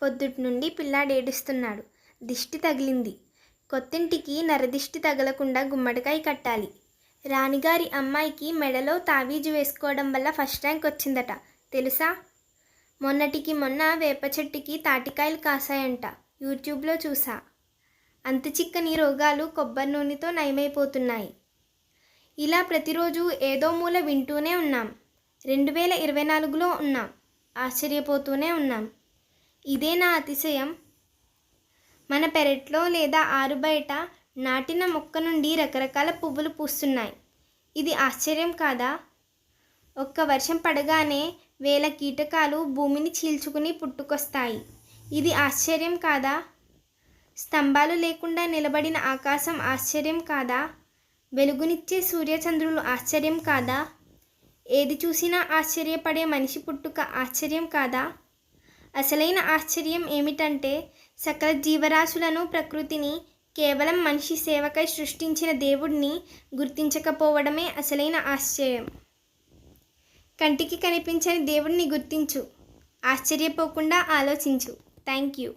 పొద్దుటి నుండి పిల్లాడు ఏడుస్తున్నాడు. దిష్టి తగిలింది. కొత్తింటికి నరదిష్టి తగలకుండా గుమ్మడికాయ కట్టాలి. రాణిగారి అమ్మాయికి మెడలో తావీజు వేసుకోవడం వల్ల ఫస్ట్ ర్యాంక్ వచ్చిందట తెలుసా? మొన్నటికి మొన్న వేప చెట్టుకి తాటికాయలు కాసాయంట. యూట్యూబ్లో చూసా. అంతు చిక్కని రోగాలు కొబ్బరి నూనెతో నయమైపోతున్నాయి. ఇలా ప్రతిరోజు ఏదో మూల వింటూనే ఉన్నాం. 2024లో ఉన్నాం. ఆశ్చర్యపోతూనే ఉన్నాం. ఇదే నా అతిశయం. మన పెరట్లో లేదా ఆరు బయట నాటిన మొక్క నుండి రకరకాల పువ్వులు పూస్తున్నాయి. ఇది ఆశ్చర్యం కాదా? ఒక్క వర్షం పడగానే వేల కీటకాలు భూమిని చీల్చుకుని పుట్టుకొస్తాయి. ఇది ఆశ్చర్యం కాదా? స్తంభాలు లేకుండా నిలబడిన ఆకాశం ఆశ్చర్యం కాదా? వెలుగునిచ్చే సూర్యచంద్రులు ఆశ్చర్యం కాదా? ఏది చూసినా ఆశ్చర్యపడే మనిషి పుట్టుక ఆశ్చర్యం కాదా? అసలైన ఆశ్చర్యం ఏమిటంటే సకల జీవరాశులను, ప్రకృతిని కేవలం మనిషి సేవకై సృష్టించిన దేవుడిని గుర్తించకపోవడమే అసలైన ఆశ్చర్యం. కంటికి కనిపించని దేవుడిని గుర్తించు. ఆశ్చర్యపోకుండా ఆలోచించు. Thank you.